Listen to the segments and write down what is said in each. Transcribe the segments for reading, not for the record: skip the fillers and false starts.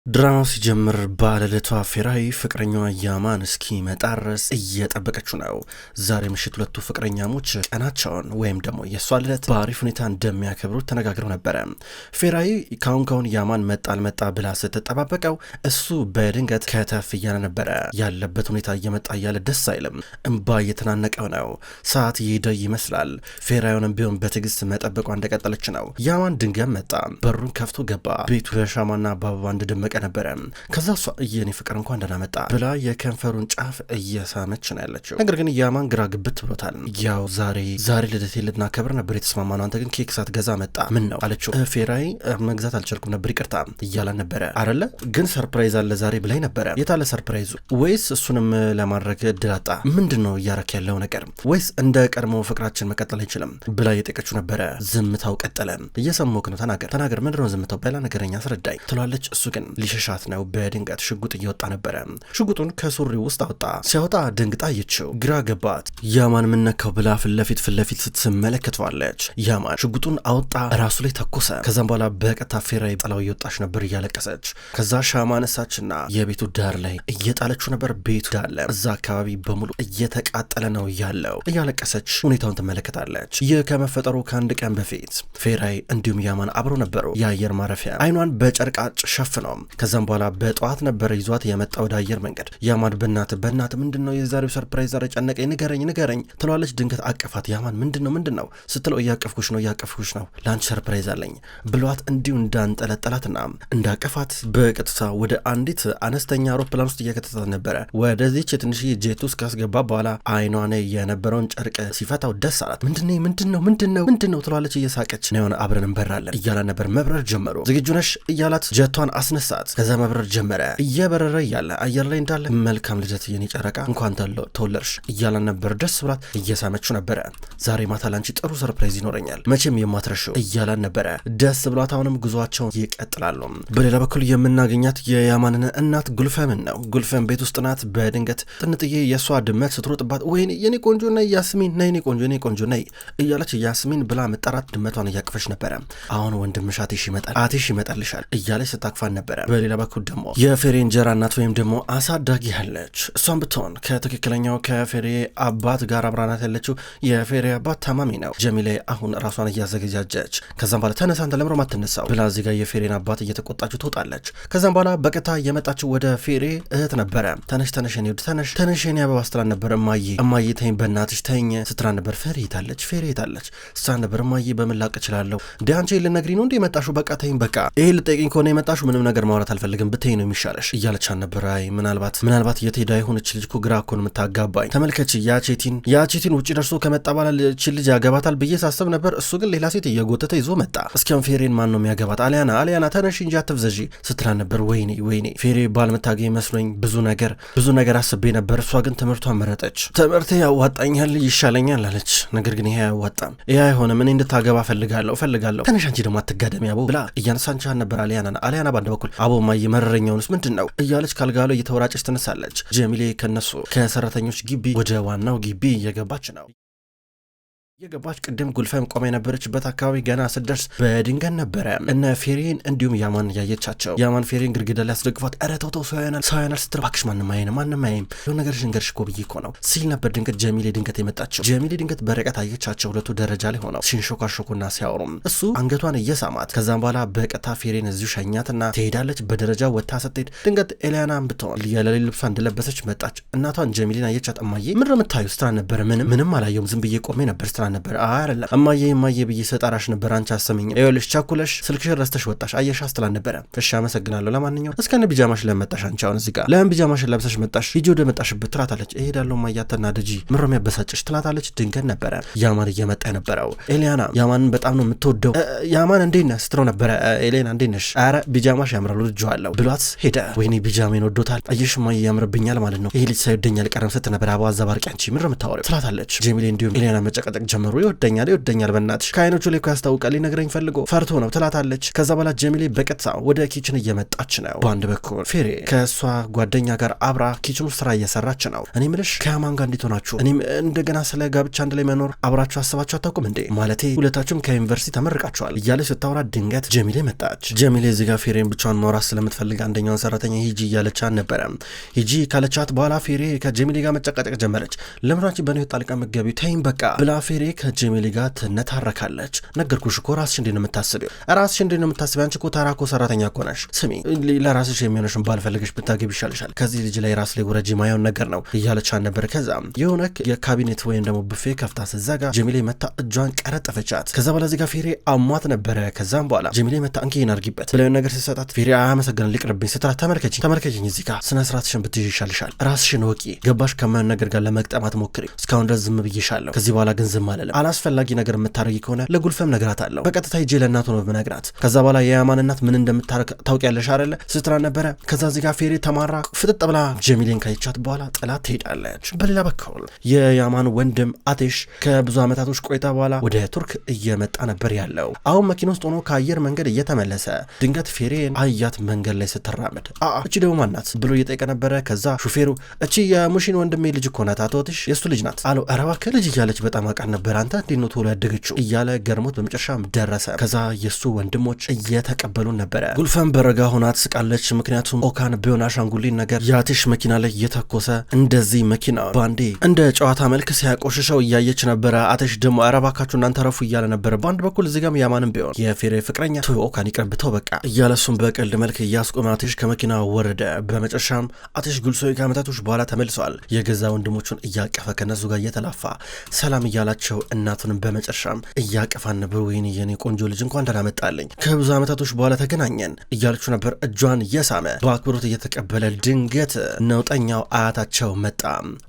ድራማው ሲጀምር ባለዕለቷ ፌራይ ፍቅረኛዋ ያማን እስኪመጣ ድረስ እየጠበቀችው ነው። ዛሬ ምሽት ሁለቱ ፍቅረኛሞች ቀናቸውን ወይም ደግሞ የእሷ ልደት በአሪፍ ሁኔታ እንደሚያከብሩት ተነጋግረው ነበረ። ፌራይ ካሁን ያማን መጣ አልመጣ ብላ ስትጠባበቀው እሱ በድንገት ከተፍ እያለ ነበረ። ያለበት ሁኔታ እየመጣ እያለ ደስ አይልም። እንባ እየተናነቀው ነው። ሰዓት እየሄደ ይመስላል። ፌራዩንም ቢሆን በትዕግስት መጠበቋ እንደቀጠለች ነው። ያማን ድንገት መጣ። በሩን ከፍቶ ገባ። ቤቱ በሻማና በአበባ እንደደመቀ ነበረ። ከዛ እሷ የኔ ፍቅር እንኳን ደህና መጣ ብላ የከንፈሩን ጫፍ እየሳመች ነው ያለችው። ነገር ግን ያማን ግራ ግብት ብሎታል። ያው ዛሬ ልደቴ ልናከብር ነበር የተስማማነው፣ አንተ ግን ኬክ ሳትገዛ መጣ ምን ነው አለችው። ፌራይ መግዛት አልቻልኩም ነበር ይቅርታ እያላን ነበረ። አይደለ ግን ሰርፕራይዝ አለ ዛሬ ብላይ ነበረ። የታለ ሰርፕራይዙ? ወይስ እሱንም ለማድረግ እድል አጣ? ምንድን ነው እያረክ ያለው ነገር? ወይስ እንደ ቀድሞ ፍቅራችን መቀጠል አይችልም ብላ የጠየቀችው ነበረ። ዝምታው ቀጠለ። እየሰሞክ ነው ተናገር ምንድን ነው ዝምታው? በላ ነገረኛ አስረዳኝ ትሏለች። እሱ ግን ሊሸሻት ነው። በድንገት ሽጉጥ እየወጣ ነበረ። ሽጉጡን ከሱሪው ውስጥ አወጣ። ሲያወጣ ደንግጣ አየችው። ግራ ገባት። ያማን ምነካው ብላ ፊት ለፊት ስትመለከተዋለች። ያማን ሽጉጡን አወጣ፣ ራሱ ላይ ተኮሰ። ከዛም በኋላ በቀጥታ ፌራይ ጥላው እየወጣች ነበር እያለቀሰች። ከዛ ሻማ ነሳችና የቤቱ ዳር ላይ እየጣለችው ነበር። ቤቱ ዳለ እዛ አካባቢ በሙሉ እየተቃጠለ ነው ያለው። እያለቀሰች ሁኔታውን ትመለከታለች። ይህ ከመፈጠሩ ከአንድ ቀን በፊት ፌራይ እንዲሁም ያማን አብሮ ነበሩ። የአየር ማረፊያ አይኗን በጨርቃጭ ሸፍነው ከዛም በኋላ በጠዋት ነበር ይዟት የመጣ ወደ አየር መንገድ። ያማን በእናት ምንድነው የዛሬው ሰርፕራይዝ? ዛሬ ጨነቀኝ ንገረኝ ትለዋለች። ድንገት አቀፋት። ያማን ምንድነው ስትለው እያቀፍኩሽ ነው ለአንቺ ሰርፕራይዝ አለኝ ብሏት እንዲሁ እንዳንጠለጠላትና እንዳቀፋት በቀጥታ ወደ አንዲት አነስተኛ አውሮፕላን ውስጥ እየከተታት ነበረ። ወደዚች የትንሽዬ ጄት ውስጥ ካስገባ በኋላ አይኗ ላይ የነበረውን ጨርቅ ሲፈታው ደስ አላት። ምንድነው ትለዋለች እየሳቀች ነው። የሆነ አብረን እንበራለን እያላ ነበር። መብረር ጀመሩ። ዝግጁ ነሽ እያላት ጀቷን አስነሳት። ከዛ መብረር ጀመረ። እየበረረ እያለ አየር ላይ እንዳለ መልካም ልደት የኔ ጨረቃ እንኳን ተወለድሽ እያላን ነበር። ደስ ብላት እየሳመችው ነበረ። ዛሬ ማታ ላንቺ ጥሩ ሰርፕራይዝ ይኖረኛል መቼም የማትረሺው እያላን ነበረ። ደስ ብሏት አሁንም ጉዟቸውን ይቀጥላሉ። በሌላ በኩል የምናገኛት የያማንን እናት ጉልፈምን ነው። ጉልፈም ቤት ውስጥ ናት። በድንገት ጥንጥዬ የእሷ ድመት ስትሮጥባት ወይኔ የኔ ቆንጆ ነይ ያስሚን ነይ የኔ ቆንጆ ነይ እያለች ያስሚን ብላ መጠራት ድመቷን እያቀፈች ነበረ። አሁን ወንድምሽ አትሽ ይመጣልሻል እያለች ስታቅፋን ነበረ። በሌላ በኩል ደግሞ የፌሬ እንጀራ እናት ወይም ደግሞ አሳዳጊ ያለች እሷን ብትሆን ከትክክለኛው ከፌሬ አባት ጋር አብራናት ያለችው። የፌሬ አባት ታማሚ ነው። ጀሚሌ አሁን ራሷን እያዘገጃጀች ከዛም በኋላ ተነሳ አንተ ለምሮ ማትነሳው ብላ እዚህ ጋር የፌሬን አባት እየተቆጣችው ትወጣለች። ከዛም በኋላ በቀጥታ የመጣችው ወደ ፌሬ እህት ነበረ። ተነሽ የኔ አበባ ስትላን ነበር። እማዬ ተይኝ በእናትሽ ተይኝ ስትላን ነበር። ፌሬ የታለች ስትላን ነበር። እማዬ በምላቅ እችላለሁ እንደ አንቺ ልነግሪ ነው እንደ የመጣሹ በቃ ተይኝ በቃ ይሄ ልጠይቅኝ ከሆነ የመጣሹ ምንም ነገር ማውራት አልፈልግም ብትይ ነው የሚሻለሽ እያለቻን ነበር። አይ ምናልባት የት ሄዳ የሆነች ልጅ እኮ ግራ እኮ ነው የምታጋባኝ። ተመልከች ያቺቲን ውጪ ደርሶ ከመጣ በኋላ እቺ ልጅ ያገባታል ብዬ ሳስብ ነበር። እሱ ግን ሌላ ሴት እየጎተተ ይዞ መጣ። እስኪያም ፌሬን ማን ነው የሚያገባት? አሊያና ተነሽ እንጂ አትፍዘዢ ስትላን ነበር። ወይኔ ፌሬ ባል መታገኝ መስሎኝ ብዙ ነገር አስቤ ነበር። እሷ ግን ትምህርቷን መረጠች። ትምህርቴ ያዋጣኛል ይሻለኛል አለች። ነገር ግን ይሄ አያዋጣም፣ ይሄ አይሆንም፣ እኔ እንድታገባ ፈልጋለሁ። ተነሽ አንቺ ደግሞ አትጋደሚ አቦ ብላ እያነሳንቻን ነበር። አሊያና ባንድ በኩል አቦ ማየ መረረኛውንስ ምንድን ነው እያለች ካልጋሎ እየተወራጨች ትነሳለች። ጀሚሌ ከነሱ ከሰራተኞች ግቢ ወደ ዋናው ግቢ እየገባች ነው። ቅድም ጉልፈም ቆማ የነበረችበት አካባቢ ገና ስደርስ በድንገት ነበረ እነ ፌሬን እንዲሁም ያማን ያየቻቸው። ያማን ፌሬን ግድግዳ ላይ አስደግፏት ኧረ ተው ሰው ያናል ስትል እባክሽ ማንም አያይም የሆነ ነገርሽ ንገርሽ እኮ ብዬ እኮ ነው ሲል ነበር። ድንገት ጀሚሌ የመጣቸው። ጀሚሌ ድንገት በርቀት አየቻቸው። ሁለቱ ደረጃ ላይ ሆነው ሲንሾካሾኩና ሲያወሩም እሱ አንገቷን እየሳማት ከዛም በኋላ በቀጥታ ፌሬን እዚሁ ሸኛትና ትሄዳለች። በደረጃ ወታ ስትሄድ ድንገት ኤሊያናን ብትሆን የሌሊት ልብሷ እንደለበሰች መጣች። እናቷን ጀሚሌን አየቻት። እማዬ ምንድን ነው የምታዩ ስትላ ነበር። ምንም አላየውም ዝም ብዬ ቆሜ ነበር ስትላ ነበር። አይደለም እማዬ ብዬ ሰጣራሽ ነበር አንቺ አሰሚኝ ይኸውልሽ ቻኩለሽ ስልክሽን ረስተሽ ወጣሽ አየሽ አስትላን ነበረ። እሺ አመሰግናለሁ። ለማንኛውም እስከነ ቢጃማሽ ለመጣሽ አንቺ አሁን እዚህ ጋር ለምን ቢጃማሽን ለብሰሽ መጣሽ? ሂጂ ወደ መጣሽበት ትላታለች። እሄዳለሁ እማዬ አትናደጂ ምሮም ያበሳጭሽ ትላታለች። ድንገት ነበረ ያማን እየመጣ የነበረው። ኤሊያና ያማንን በጣም ነው የምትወደው። ያማን እንዴት ነህ ስትለው ነበረ። ኤሊያና እንዴት ነሽ? ኧረ ቢጃማሽ ያምራል ወድጄዋለሁ ብሏት ሄደ። ወይኔ ቢጃማን ወዶታል አየሽ እማዬ ያምርብኛል ማለት ነው ይሄ ልጅ ሳይወደኛል ቀረም ስትነበር አባዛ ባርቂ አንቺ ምሮ የምታወሪው ትላታለች። ጀሚሌ እንዲሁም ኤሊያና መጨቀጨቅ ጀመሩ። ይወደኛል በእናትሽ ከአይኖቹ ላይ እኮ ያስታውቃል፣ ሊነግረኝ ፈልጎ ፈርቶ ነው ትላታለች። ከዛ በኋላ ጀሚሌ በቀጥታ ወደ ኪችን እየመጣች ነው። በአንድ በኩል ፌሬ ከእሷ ጓደኛ ጋር አብራ ኪችን ውስጥ ስራ እየሰራች ነው። እኔ ምልሽ ከያማን ጋር እንዴት ሆናችሁ? እኔም እንደገና ስለ ጋብቻ አንድ ላይ መኖር አብራችሁ አስባችሁ አታውቁም እንዴ? ማለቴ ሁለታችሁም ከዩኒቨርሲቲ ተመርቃችኋል እያለች ስታወራ ድንገት ጀሚሌ መጣች። ጀሚሌ እዚህ ጋር ፌሬን ብቻዋን ማውራት ስለምትፈልግ አንደኛውን ሰራተኛ ሂጂ እያለች አልነበረም። ሂጂ ካለቻት በኋላ ፌሬ ከጀሚሌ ጋር መጨቃጨቅ ጀመረች። ለምራችን በኔ ጣልቃ መገቢው ተይም በቃ ብላ ፌሬ ከጀሚሌ ጋር ትነታረካለች። ነገርኩሽ እኮ ራስሽ እንዴት ነው የምታስቢው? አንቺ እኮ ተራ እኮ ሰራተኛ እኮ ነሽ። ስሚ ለራስሽ የሚሆነሽን ባልፈልግሽ ብታገቢ ይሻልሻል። ከዚህ ልጅ ላይ ራስ ላይ ጉረጂ ማየውን ነገር ነው እያለች ነበር። ከዛ የሆነ የካቢኔት ወይም ደግሞ ቡፌ ከፍታ ስትዘጋ ጀሚሌ መታ እጇን ቀረጠፈቻት። ከዛ በኋላ እዚህ ጋር ፌሬ አሟት ነበረ። ከዛም በኋላ ጀሚሌ መታ እንኪ ይናርጊበት ብለው ነገር ሲሰጣት ፌሬ አመሰግናለሁ ሊቅርብኝ ስትላት ተመልከችኝ እዚህ ጋር ስነ ስርዓትሽን ብትይዥ ይሻልሻል። ራስሽን ወቂ ገባሽ? ከማን ነገር ጋር ለመቅጠማት ሞክሪ። እስካሁን ድረስ ዝም ብዬሻለሁ። ከዚህ በኋላ ግን ዝም አልልም። አላስፈላጊ ነገር የምታረጊ ከሆነ ለጉልፈም ነግራት አለው። በቀጥታ ሂጄ ለእናቱ ነው ብነግራት። ከዛ በኋላ የያማን እናት ምን እንደምታረግ ታውቂያለሽ አይደለ ስትራ ነበረ። ከዛ እዚህ ጋር ፌሬ ተማራ ፍጥጥ ብላ ጀሚሌን ካይቻት በኋላ ጥላት ትሄዳለች። በሌላ በኩል የያማን ወንድም አቴሽ ከብዙ ዓመታቶች ቆይታ በኋላ ወደ ቱርክ እየመጣ ነበር ያለው። አሁን መኪና ውስጥ ሆኖ ከአየር መንገድ እየተመለሰ ድንገት ፌሬን አያት መንገድ ላይ ስትራመድ እቺ ደግሞ ማናት ብሎ እየጠየቀ ነበረ። ከዛ ሹፌሩ እቺ የሙሽን ወንድሜ ልጅ እኮ ናት አቶትሽ የእሱ ልጅ ናት አለው። ኧረ እባክህ ልጅ እያለች በጣም አውቃት ነበር አንተ እንዴት ነው ቶሎ ያደገችው እያለ ገርሞት በመጨረሻም ደረሰ። ከዛ የእሱ ወንድሞች እየተቀበሉን ነበረ። ጉልፈን በረጋ ሆና ትስቃለች። ምክንያቱም ኦካን ቢሆን አሻንጉሊን ነገር የአቴሽ መኪና ላይ እየተኮሰ እንደዚህ መኪና ባንዴ እንደ ጨዋታ መልክ ሲያቆሽሸው እያየች ነበረ። አቴሽ ደግሞ ኧረ እባካችሁ እናንተ ረፉ እያለ ነበረ። በአንድ በኩል እዚህ ጋም ያማንም ቢሆን የፌሬ ፍቅረኛ ኦካን ይቅርብተው በቃ እያለ እሱም በቀልድ መልክ እያስቆመ አቴሽ ከመኪና ወረደ። በመጨረሻም አቴሽ ጉልሶይ ከዓመታቶች በኋላ ተመልሰዋል። የገዛ ወንድሞቹን እያቀፈ ከነሱ ጋር እየተላፋ ሰላም እያላቸው እናቱንም በመጨረሻም እያቀፋን ነበር። ወይኔ የኔ ቆንጆ ልጅ እንኳን ደህና መጣልኝ ከብዙ ዓመታቶች በኋላ ተገናኘን እያለችው ነበር። እጇን እየሳመ በአክብሮት እየተቀበለ ድንገት ነውጠኛው አያታቸው መጣ።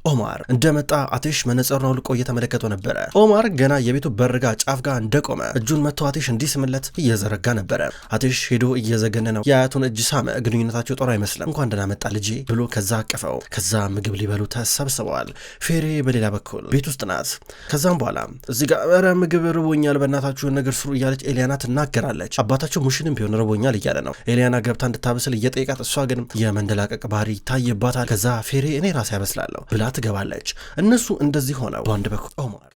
ኦማር እንደመጣ አቴሽ መነጽሩን አውልቆ እየተመለከተው ነበረ። ኦማር ገና የቤቱ በርጋ ጫፍ ጋር እንደቆመ እጁን መጥቶ አቴሽ እንዲስምለት እየዘረጋ ነበረ። አቴሽ ሄዶ እየዘገነ ነው የአያቱን እጅ ሳመ። ግንኙነታቸው ጦር አይመስልም። እንኳን ደህና መጣ ልጄ ብሎ ከዛ አቀፈው። ከዛ ምግብ ሊበሉ ተሰብስበዋል። ፌሬ በሌላ በኩል ቤት ውስጥ ናት። ከዛም በኋላ እዚህ ጋር ኧረ ምግብ ርቦኛል በእናታችሁን ነገር ስሩ እያለች ኤሊያና ትናገራለች። አባታቸው ሙሽንም ቢሆን ርቦኛል እያለ ነው። ኤሊያና ገብታ እንድታበስል እየጠየቃት እሷ ግን የመንደላቀቅ ባህሪ ይታይባታል። ከዛ ፌሬ እኔ ራሴ ያበስላለሁ ብላ ትገባለች። እነሱ እንደዚህ ሆነው በአንድ በኩል ኦማር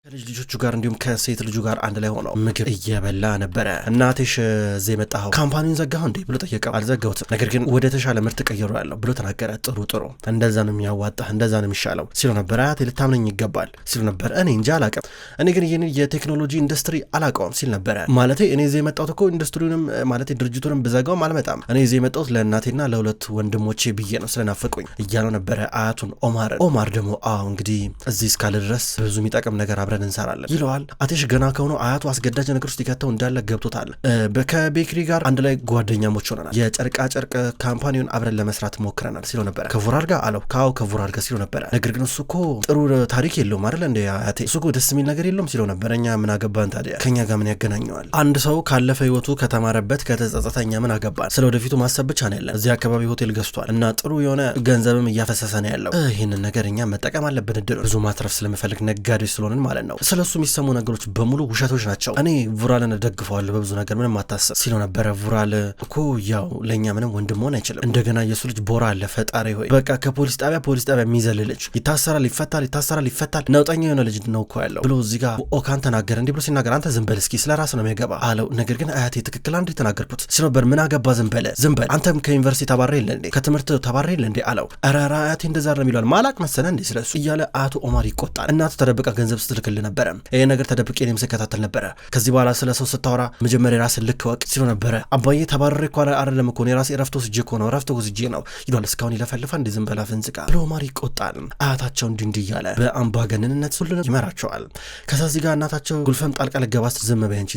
ከልጅ ልጆቹ ጋር እንዲሁም ከሴት ልጁ ጋር አንድ ላይ ሆነው ምግብ እየበላ ነበረ። እናቴሽ እዚህ የመጣኸው ካምፓኒውን ዘጋኸው እንዴ ብሎ ጠየቀው። አልዘጋሁትም፣ ነገር ግን ወደ ተሻለ ምርት ቀይሮ ያለው ብሎ ተናገረ። ጥሩ እንደዛ ነው የሚያዋጣህ፣ እንደዛ ነው የሚሻለው ሲሉ ነበረ። አያቴ ልታምነኝ ይገባል ሲሉ ነበረ። እኔ እንጃ አላውቅም፣ እኔ ግን ይህን የቴክኖሎጂ ኢንዱስትሪ አላውቀውም ሲል ነበረ። ማለቴ እኔ እዚህ የመጣሁት እኮ ኢንዱስትሪውንም ማለቴ ድርጅቱንም ብዘጋውም አልመጣም፣ እኔ እዚህ የመጣሁት ለእናቴና ለሁለት ወንድሞቼ ብዬ ነው ስለናፈቁኝ እያለው ነበረ አያቱን ኦማርን። ኦማር ደግሞ እንግዲህ እዚህ እስካለ ድረስ ብዙ የሚጠቅም ነገር አብረን እንሰራለን ይለዋል። አቴሽ ገና ከሆነ አያቱ አስገዳጅ ነገር ውስጥ ይከተው እንዳለ ገብቶታል። ከቤክሪ ጋር አንድ ላይ ጓደኛሞች ሆነናል፣ የጨርቃ ጨርቅ ካምፓኒውን አብረን ለመስራት ሞክረናል ሲለው ነበረ። ከቮራል ጋር አለው። ከቮራል ጋር ሲለው ነበረ። ነገር ግን እሱ እኮ ጥሩ ታሪክ የለውም አይደል እንደ አያቴ፣ እሱ እኮ ደስ የሚል ነገር የለውም ሲለው ነበረ። እኛ ምን አገባን ታዲያ፣ ከኛ ጋር ምን ያገናኘዋል? አንድ ሰው ካለፈ ህይወቱ ከተማረበት ከተጸጸተኛ ምን አገባን? ስለ ወደፊቱ ማሰብ ብቻ ነው ያለው። እዚህ አካባቢ ሆቴል ገዝቷል እና ጥሩ የሆነ ገንዘብም እያፈሰሰ ነው ያለው። ይህንን ነገር እኛ መጠቀም አለብን፣ እድል ብዙ ማትረፍ ስለምፈልግ ነጋዴዎች ስለሆንን ማለት ነው። ስለሱ የሚሰሙ ነገሮች በሙሉ ውሸቶች ናቸው። እኔ ቮራልን ደግፈዋለሁ በብዙ ነገር፣ ምንም አታስብ ሲለው ነበረ። ቮራል እኮ ያው ለእኛ ምንም ወንድም መሆን አይችልም። እንደገና የሱ ልጅ ቦራ አለ። ፈጣሪ ሆይ በቃ ከፖሊስ ጣቢያ የሚዘል ልጅ ይታሰራል፣ ይፈታል። ነውጠኛ የሆነ ልጅ ነው እኮ ያለው ብሎ እዚህ ጋር ኦካን ተናገረ። እንዲህ ብሎ ሲናገር አንተ ዝም በል እስኪ ስለ ራስ ነው የሚገባ አለው። ነገር ግን አያቴ ትክክል አንድ የተናገርኩት ሲል ነበር። ምን አገባ ዝም በል አንተም ከዩኒቨርሲቲ ተባረህ የለ እንዴ ከትምህርት ተባረህ የለ እንዴ አለው። ኧረ አያቴ እንደዛ ነው የሚሏል ማላቅ መሰለ እንዴ ስለሱ እያለ አቶ ኦማር ይቆጣል። እናቱ ተደብቃ ገንዘብ ስትልክልህ ነበረ፣ ይሄ ነገር ተደብቄ እኔም ስከታተል ነበረ። ከዚህ በኋላ ስለ ሰው ስታወራ መጀመሪያ ራስን ልክ ወቅ ሲሉ ነበረ። አባዬ ተባረሬ እኮ አይደለም እኮ የራሴ ረፍቶ ስጄ እኮ ነው ረፍቶ ስጄ ነው ይሏል። እስካሁን ይለፈልፋ እንዴ ዝም በላ ፍንዝቃ ብሎ ኦማር ይቆጣል። አያታቸው እንዲህ እያለ በአምባገነንነት ሁሉንም ይመራቸዋል። ከዛ እዚህ ጋር እናታቸው ጉልፈም ጣልቃ ልገባስ ዝም በይ አንቺ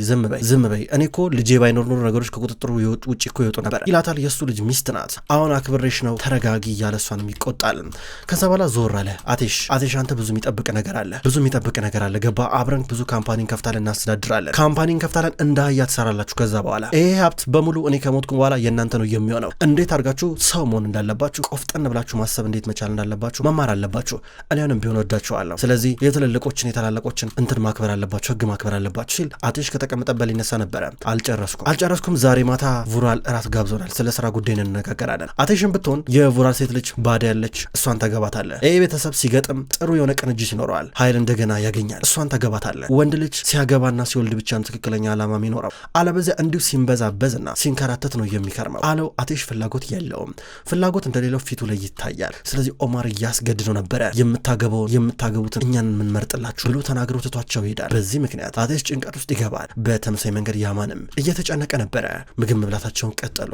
ዝም በይ እኔ እኮ ልጄ ባይኖር ኖሮ ነገሮች ከቁጥጥሩ ውጭ እኮ ይወጡ ነበር ይላታል። የእሱ ልጅ ሚስት ናት። አሁን አክብሬሽ ነው ተረጋጊ እያለ እሷንም ይቆጣል። ከዛ በኋላ ዞር አለ። አቴሽ አንተ ብዙ የሚጠብቅ ነገር አለ ገባ አብረን ብዙ ካምፓኒ እንከፍታለን እናስተዳድራለን ካምፓኒ እንከፍታለን እንዳያ ትሰራላችሁ ከዛ በኋላ ይሄ ሀብት በሙሉ እኔ ከሞትኩ በኋላ የእናንተ ነው የሚሆነው እንዴት አድርጋችሁ ሰው መሆን እንዳለባችሁ ቆፍጠን ብላችሁ ማሰብ እንዴት መቻል እንዳለባችሁ መማር አለባችሁ እኔንም ቢሆን ወዳችኋለሁ ስለዚህ የትልልቆችን የታላላቆችን እንትን ማክበር አለባችሁ ህግ ማክበር አለባችሁ ሲል አትሽ ከተቀመጠበት ሊነሳ ነበረ አልጨረስኩም ዛሬ ማታ ቡራል እራት ጋብዞናል ስለ ስራ ጉዳይ እንነጋገራለን አትሽን ብትሆን የቡራል ሴት ልጅ ባዳ ያለች እሷን ተገባታለ ይሄ ቤተሰብ ሲገጥም ጥሩ የሆነ ቅንጅት ይኖረዋል ኃይል እንደገና ያገኛል እሷን ተገባታለ ወንድ ልጅ ሲያገባና ሲወልድ ብቻ ትክክለኛ ዓላማ የሚኖረው አለበዚያ እንዲሁ ሲንበዛበዝና ሲንከራተት ነው የሚከርመው አለው አትሽ ፍላጎት የለውም ፍላጎት እንደሌለው ፊቱ ላይ ይታያል ስለዚህ ኦማር እያስገድደው ነበረ የምታገቡትን እኛን የምንመርጥላችሁ ብሎ ተናግሮ ትቷቸው ይሄዳል በዚህ ምክንያት አትሽ ጭንቀት ውስጥ ይገባል በተመሳይ መንገድ ያማንም እየተጨነቀ ነበረ ምግብ መብላታቸውን ቀጠሉ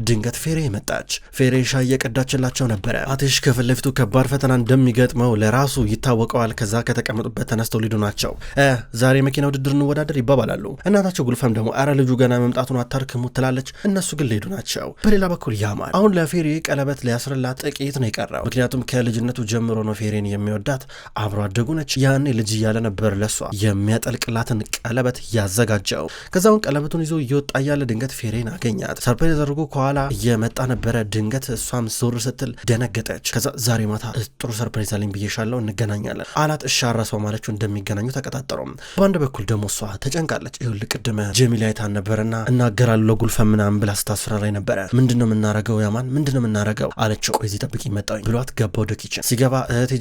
ድንገት ፌሬ መጣች ፌሬ ሻይ እየቀዳችላቸው ነበረ አትሽ ከፊት ለፊቱ ከባድ ፈተና እንደሚገጥመው ለራሱ ይታወቀዋል ከዛ ከተቀመጡበት ተነስተው ሊዱ ናቸው ዛሬ መኪና ውድድር እንወዳደር ይባባላሉ እናታቸው ጉልፈም ደግሞ አረ ልጁ ገና መምጣቱን አታርክሙት ትላለች እነሱ ግን ሊዱ ናቸው በሌላ በኩል ያማን አሁን ለፌሬ ቀለበት ሊያስርላት ጥቂት ነው የቀረው ምክንያቱም ከልጅነቱ ጀምሮ ነው ፌሬን የሚወዳት አብሮ አደጉ ነች ያኔ ልጅ እያለ ነበር ለሷ የሚያጠልቅላትን ቀለበት ያዘጋጀው ከዛውን ቀለበቱን ይዞ እየወጣ ያለ ድንገት ፌሬን አገኛት ሰርፕራይዝ አድርጎ ከኋላ እየመጣ ነበረ ድንገት እሷም ዞር ስትል ደነገጠች ከዛ ዛሬ ማታ ጥሩ ሰርፕራይዝ አለኝ ብዬሻለሁ እንገናኛለን አላት እሻራሰው ማለችው እንደሚገናኙ ተቀጣጠሩ በአንድ በኩል ደግሞ እሷ ተጨንቃለች ይሁን ቅድመ ጀሚላ አይታን ነበርና እናገራለሁ ለጉልፈም ምናምን ብላ ስታስፈራራኝ ነበረ ምንድነው የምናረገው ያማን ምንድነው የምናረገው አለችው ቆይ እዚህ ጠብቂኝ መጣሁኝ ብሏት ገባ ወደ ኪችን ሲገባ እህቴ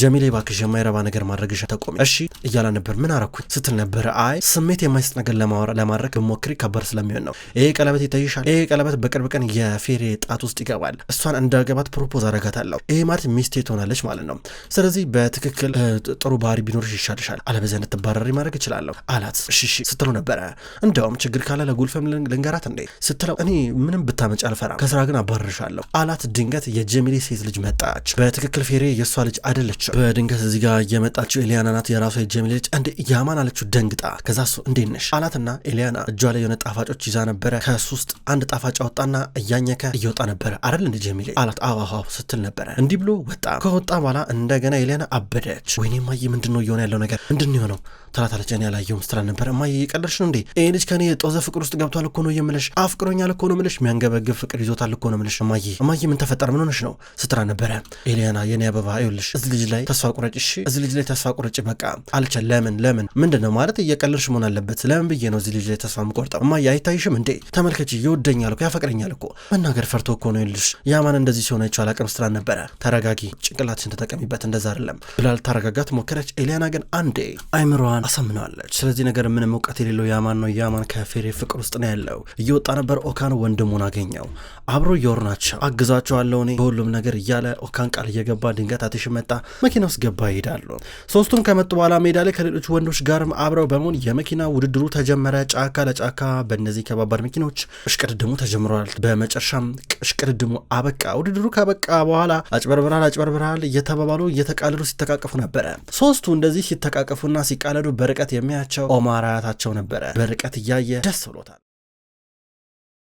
ጀሚሌ ባክሽ የማይረባ ነገር ማድረግሽ ተቆሚ እሺ እያላ ነበር ምን አረኩኝ ስትል ነበረ አይ ስሜት የማይስጥ ነገር ለማድረግ ሞክሪ ከባድ ስለሚሆን ነው ይሄ ቀለበት ይታይሻል ይሄ ቀለበት በቅርብ ቀን የፌሬ ጣት ውስጥ ይገባል እሷን እንዳገባት ፕሮፖዝ አረጋታለሁ ይሄ ማለት ሚስቴ ትሆናለች ማለት ነው ስለዚህ በትክክል ጥሩ ባህሪ ቢኖርሽ ይሻልሻል አለበዚያ እንድትባረሪ ማድረግ እችላለሁ አላት እሺ ስትለው ነበረ እንደውም ችግር ካለ ለጉልፈም ልንገራት እንዴ ስትለው እኔ ምንም ብታመጭ አልፈራም ከስራ ግን አባረርሻለሁ አላት ድንገት የጀሚሌ ሴት ልጅ መጣች በትክክል ፌሬ የሷ ልጅ አይደለችም በድንገት እዚህ ጋር የመጣችው ኤሊያና ናት የራሷ የጀሚሌ ልጅ እንዴ ያማን አለችው ደንግጣ ከዛ እሱ እንዴት ነሽ አላትና ኤሊያና እጇ ላይ የሆነ ጣፋጮች ይዛ ነበረ ከሱ ውስጥ አንድ ጣፋጭ አወጣና እያኘከ እየወጣ ነበረ አይደል እንደ ጀሚሌ አላት አዋሃው ስትል ነበረ እንዲህ ብሎ ወጣ ከወጣ በኋላ እንደገና ኤሊያና አበደች ወይኔ ማየ ምንድነው እየሆነ ያለው ነገር ምንድነው የሆነው ትላታለች እኔ ያላየሁም ስትላ ነበር ማየ እየቀለድሽ ነው እንዴ ይሄ ልጅ ከኔ ጦዘ ፍቅር ውስጥ ገብቷል እኮ ነው የምልሽ አፍቅሮኛል እኮ ነው የምልሽ የሚያንገበግብ ፍቅር ይዞታል እኮ ነው የምልሽ ማየ ምን ተፈጠረ ምን ሆነሽ ነው ስትላ ነበረ ኤሊያና የኔ አበባ ይኸውልሽ እዚህ ልጅ ላይ ተስፋ ቁረጭ እሺ እዚህ ልጅ ላይ ተስፋ ቁረጭ በቃ አለች ለምን ምንድነው ማለት እየቀለድሽ መሆን አለበት ለምን ብዬ ነው እዚህ ልጅ ላይ ተስፋ የምቆርጠው ማየ አይታይሽም እንዴ ተመልከቺ ይወደኛል እኮ ያፈቅረኛል እኮ መናገር ፈርቶ እኮ ነው ይልሽ ያማን እንደዚህ ሲሆን አይቻል አቅም ስትላ ነበረ ተረጋጊ ጭንቅላትሽን ተጠቀሚበት እንደዛ አይደለም ብላል ታረጋጋት ሞከረች ኤሊያና ግን አንዴ አይምሮዋን አሳምነዋለች ስለዚህ ነገር ምንም እውቀት የሌለው ያማን ነው ያማን ከፌሬ ፍቅር ውስጥ ነው ያለው እየወጣ ነበር ኦካን ወንድሙን አገኘው አብሮ እየወሩ ናቸው አግዛቸዋለሁ እኔ በሁሉም ነገር እያለ ኦካን ቃል እየገባ ድንገት አትሽ መጣ መኪና ውስጥ ገባ ይሄዳሉ ሶስቱም ከመጡ በኋላ ሜዳ ላይ ከሌሎች ወንዶች ጋርም አብረው በመሆን የመኪና ውድድሩ ተጀመረ ጫካ ለጫካ በእነዚህ ከባባድ መኪኖች እሽቅድድሙ ተጀምሯል በመጨረሻም እሽቅድድሙ አበቃ ውድድሩ ካበቃ በኋላ አጭበርብራል እየተባባሉ እየተቃለዱ ሲተቃቀፉ ነበረ ሶስቱ እንደዚህ ሲተቃቀፉና ሲቃለዱ በርቀት የሚያቸው ኦማር አያታቸው ነበረ በርቀት እያየ ደስ ብሎታል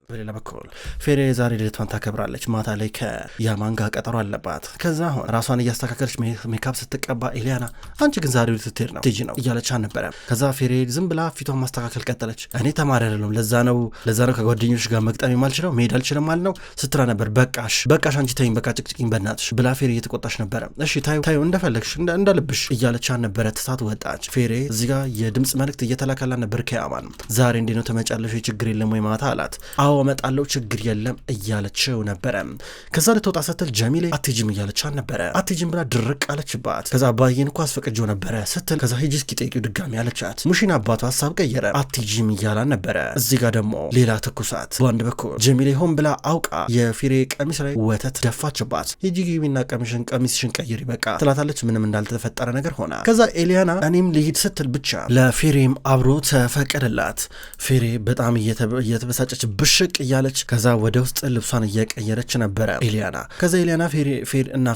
በሌላ በኩል ፌሬ ዛሬ ልደቷን ታከብራለች ማታ ላይ ከያማን ጋር ቀጠሮ አለባት ከዛ አሁን ራሷን እያስተካከለች ሜካፕ ስትቀባ ኤሊያና አንቺ ግን ዛሬ ልትሄድ ነው ትጂ ነው እያለች ነበረ ከዛ ፌሬ ዝም ብላ ፊቷን ማስተካከል ቀጠለች እኔ ተማሪ አይደለም ለዛ ነው ከጓደኞች ጋር መግጠም የማልችለው መሄድ አልችልም ማለት ነው ስትራ ነበር በቃሽ አንቺ ተይኝ በቃ ጭቅጭቅኝ በእናትሽ ብላ ፌሬ እየተቆጣች ነበረ እሺ ታዩ እንደፈለግሽ እንደልብሽ እያለች ነበረ ትሳት ወጣች ፌሬ እዚህ ጋር የድምጽ መልእክት እየተላከላ ነበር ከያማን ዛሬ እንዴ ነው ተመጫለሽ ችግር የለም ወይ ማታ አላት መጣለው ችግር የለም እያለችው ነበረ ከዛ ለተወጣ ስትል ጀሚሌ አትጂም እያለች ነበረ አትጂም ብላ ድርቅ አለችባት ከዛ አባዬን እኮ አስፈቅጄው ነበረ ስትል ከዛ ሂጂ እስኪ ጠይቂው ድጋሚ አለቻት ሙሽን አባቷ ሀሳብ ቀየረ አትጂም እያላ ነበረ እዚህ ጋር ደግሞ ሌላ ትኩሳት በአንድ በኩል ጀሚሌ ሆን ብላ አውቃ የፌሬ ቀሚስ ላይ ወተት ደፋችባት ሂጂ ግቢና ቀሚስሽን ቀይሪ በቃ ትላታለች ምንም እንዳልተፈጠረ ነገር ሆና ከዛ ኤሊያና እኔም ልሂድ ስትል ብቻ ለፌሬም አብሮ ተፈቀደላት ፌሬ በጣም እየተበሳጨች ብሽቅ ውልቅ እያለች ከዛ ወደ ውስጥ ልብሷን እየቀየረች ነበረ ኤሊያና። ከዛ ኤሊያና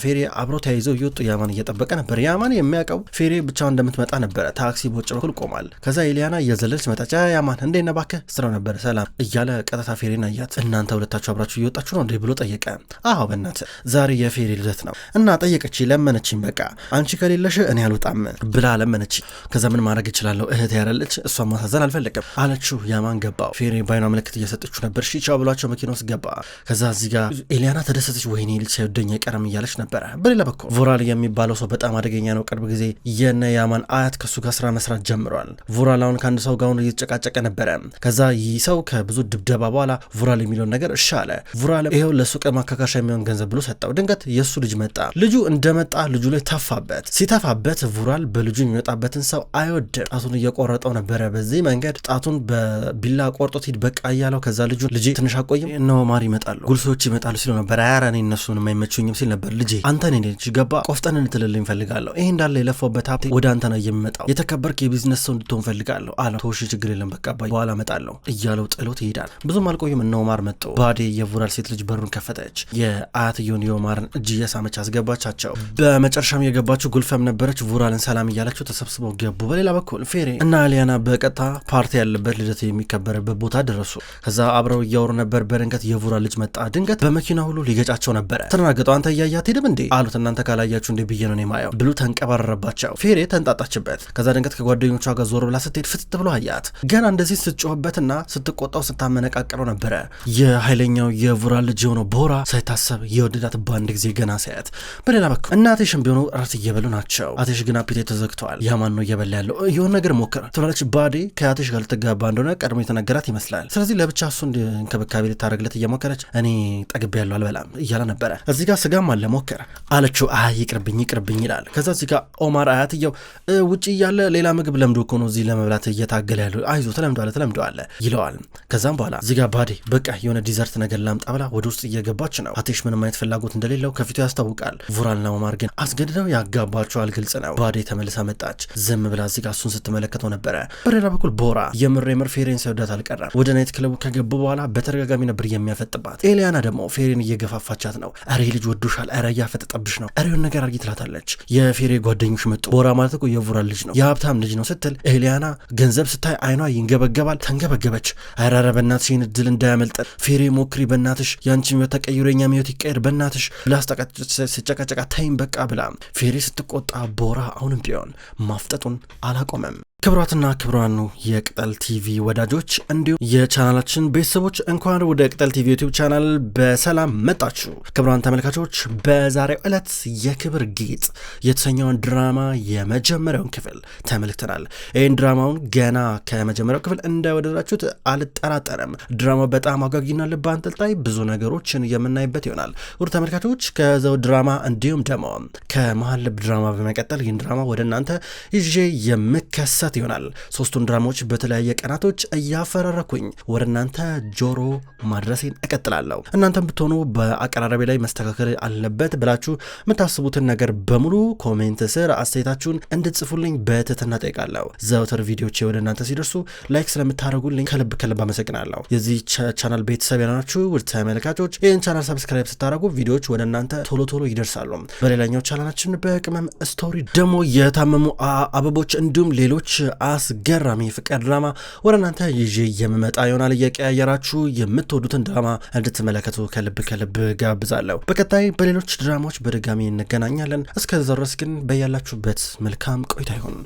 ፌሪ አብሮ ተያይዘው እየወጡ ያማን እየጠበቀ ነበር። ያማን የሚያውቀው ፌሪ ብቻውን እንደምትመጣ ነበረ። ታክሲ በውጭ በኩል ቆሟል። ከዛ ኤሊያና እየዘለለች መጣች። ያማን እንዴት ነህ እባክህ ስራው ነበር ሰላም እያለ ቀጥታ ፌሪን አያት። እናንተ ሁለታችሁ አብራችሁ እየወጣችሁ ነው እንዴ ብሎ ጠየቀ። አዎ በእናትህ ዛሬ የፌሪ ልደት ነው እና ጠየቀች፣ ለመነችኝ። በቃ አንቺ ከሌለሽ እኔ አልወጣም ብላ ለመነች። ከዛ ምን ማድረግ እችላለሁ እህት ያለች እሷን ማሳዘን አልፈለግም አለችው። ያማን ገባው። ፌሪ ባይኗ ምልክት እየሰጠችው ነበር። እሺ ቻው ብሏቸው መኪና ውስጥ ገባ። ከዛ እዚህ ጋር ኤሊያና ተደሰተች። ወይኔ ልጅ ሳይወደኝ አይቀርም እያለች ነበረ። በሌላ በኩል ቮራል የሚባለው ሰው በጣም አደገኛ ነው። ቅርብ ጊዜ የነ ያማን አያት ከሱ ጋር ስራ መስራት ጀምሯል። ቮራል አሁን ከአንድ ሰው ጋር እየተጨቃጨቀ ነበረ። ከዛ ይህ ሰው ከብዙ ድብደባ በኋላ ቮራል የሚለውን ነገር እሺ አለ። ቮራል ይሄው ለሱቅ ማካካሻ የሚሆን ገንዘብ ብሎ ሰጠው። ድንገት የእሱ ልጅ መጣ። ልጁ እንደመጣ ልጁ ላይ ተፋበት። ሲተፋበት ቮራል በልጁ የሚወጣበትን ሰው አይወድም። ጣቱን እየቆረጠው ነበረ። በዚህ መንገድ ጣቱን በቢላ ቆርጦት ሂድ በቃ እያለው። ከዛ ልጁ ልጄ ትንሽ አቆይም እነሆ ማር ይመጣሉ ጉልሶች ይመጣሉ ሲለው ነበር። ኧረ እኔ እነሱን የማይመቹኝም ሲል ነበር። ልጄ አንተ ነኝ ልጅ ገባ ቆፍጠን እንትልልኝ ፈልጋለሁ። ይሄ እንዳለ የለፈውበት ሀብቴ ወደ አንተ ነው የሚመጣው። የተከበርክ የቢዝነስ ሰው እንድትሆን ፈልጋለሁ አለው። ተውሽ ችግር የለም በቃ በኋላ እመጣለሁ እያለው ጥሎት ይሄዳል። ብዙም አልቆይም እነሆ ማር መጡ። ባዴ የቮራል ሴት ልጅ በሩን ከፈተች። የአያትየውን የማርን እጅ እየሳመች አስገባቻቸው። በመጨረሻም የገባችው ጉልፈም ነበረች። ቮራልን ሰላም እያላቸው ተሰብስበው ገቡ። በሌላ በኩል ፌሪ እና ኤሊያና በቀጥታ ፓርቲ ያለበት ልደት የሚከበርበት ቦታ ደረሱ። ከዛ አብረው እያወሩ ነበር። በድንገት የቮራል ልጅ መጣ። ድንገት በመኪና ሁሉ ሊገጫቸው ነበረ። ተናገጠው። አንተ እያያት ሄድም እንዴ አሉት። እናንተ ካላያችሁ እንዴ ብዬ ነው የማየው ብሎ ተንቀባረረባቸው። ፌሬ ተንጣጣችበት። ከዛ ድንገት ከጓደኞቿ ጋር ዞር ብላ ስትሄድ ፍትት ብሎ አያት። ገና እንደዚህ ስትጮህበትና ስትቆጣው ስታመነቃቀረው ነበረ የኃይለኛው የቮራል ልጅ የሆነው ቦራ ሳይታሰብ የወደዳት በአንድ ጊዜ ገና ሳያት። በሌላ በኩል እናቴሽም ቢሆኑ ራት እየበሉ ናቸው። አቴሽ ግን አፒቴት ተዘግተዋል። ያማን ነው እየበላ ያለው። የሆነ ነገር ሞከረ ትላለች። ባዴ ከአቴሽ ጋር ልትጋባ እንደሆነ ቀድሞ የተነገራት ይመስላል። ስለዚህ ለብቻ እሱ እንክብካቤ ልታደርግለት እየሞከረች እኔ ጠግቤ ያለው አልበላም እያለ ነበረ። እዚህ ጋር ስጋም አለ ሞከረ አለችው። ይቅርብኝ ይላል። ከዛ እዚህ ጋር ኦማር አያትየው ውጭ እያለ ሌላ ምግብ ለምዶ እኮ ነው እዚህ ለመብላት እየታገለ ያለው። አይዞ ተለምደዋለ ይለዋል። ከዛም በኋላ እዚህ ጋር ባዴ በቃ የሆነ ዲዘርት ነገር ላምጣ ብላ ወደ ውስጥ እየገባች ነው። አቴሽ ምንም አይነት ፍላጎት እንደሌለው ከፊቱ ያስታውቃል። ቮራልና ኦማር ግን አስገድደው ያጋባቸዋል። ግልጽ ነው። ባዴ ተመልሳ መጣች። ዝም ብላ እዚህ ጋር እሱን ስትመለከተው ነበረ። በሌላ በኩል ቦራ የምር ፌሬን ሲወዳት አልቀረም። ወደ ናይት ክለቡ ከገቡ በኋላ በተደጋጋሚ ነበር የሚያፈጥባት። ኤሊያና ደግሞ ፌሬን እየገፋፋቻት ነው። አሬ ልጅ ወዶሻል፣ አረ እያፈጠጠብሽ ነው፣ አሬውን ነገር አርጊ ትላታለች። የፌሬ ጓደኞች መጡ። ቦራ ማለት እኮ የቮራል ልጅ ነው፣ የሀብታም ልጅ ነው ስትል ኤሊያና ገንዘብ ስታይ አይኗ ይንገበገባል። ተንገበገበች። አረ በእናትሽ ይህን እድል እንዳያመልጠን ፌሬ ሞክሪ በእናትሽ፣ ያንቺ ሚወት ተቀይሮ የኛ ሚወት ይቀየር በእናትሽ ብላ ስጨቀጨቃ ታይም በቃ ብላ ፌሬ ስትቆጣ ቦራ አሁንም ቢሆን ማፍጠጡን አላቆመም። ክብሯትና ክብሯን የቅጠል ቲቪ ወዳጆች እንዲሁም የቻናላችን ቤተሰቦች እንኳን ወደ ቅጠል ቲቪ ዩቲዩብ ቻናል በሰላም መጣችሁ። ክብሯን ተመልካቾች በዛሬው ዕለት የክብር ጌጥ የተሰኘውን ድራማ የመጀመሪያውን ክፍል ተመልክተናል። ይህን ድራማውን ገና ከመጀመሪያው ክፍል እንደወደዳችሁት አልጠራጠርም። ድራማው በጣም አጓጊና ልብ አንጠልጣይ ብዙ ነገሮችን የምናይበት ይሆናል። ውድ ተመልካቾች ከዛው ድራማ እንዲሁም ደግሞ ከመሀል ልብ ድራማ በመቀጠል ይህን ድራማ ወደ እናንተ ይዤ የምከሰት ይሆናል። ሶስቱን ድራማዎች በተለያየ ቀናቶች እያፈራረኩኝ ወደ እናንተ ጆሮ ማድረሴን እቀጥላለሁ። እናንተም ብትሆኑ በአቀራረቤ ላይ መስተካከል አለበት ብላችሁ የምታስቡትን ነገር በሙሉ ኮሜንት ስር አስተያየታችሁን እንድትጽፉልኝ በትህትና ጠይቃለሁ። ዘወትር ቪዲዮቼ ወደ እናንተ ሲደርሱ ላይክ ስለምታደርጉልኝ ከልብ አመሰግናለሁ። የዚህ ቻናል ቤተሰብ ያላችሁ ውድ ተመልካቾች ይህን ቻናል ሰብስክራይብ ስታደርጉ ቪዲዮዎች ወደ እናንተ ቶሎ ይደርሳሉ። በሌላኛው ቻናላችን በቅመም ስቶሪ ደግሞ የታመሙ አበቦች እንዲሁም ሌሎች አስገራሚ ፍቅር ድራማ ወደ እናንተ ይዤ የምመጣ ይሆናል። እየቀያየራችሁ የምትወዱትን ድራማ እንድትመለከቱ ከልብ ጋብዛለሁ። በቀጣይ በሌሎች ድራማዎች በድጋሚ እንገናኛለን። እስከዛ ድረስ ግን በያላችሁበት መልካም ቆይታ ይሁን።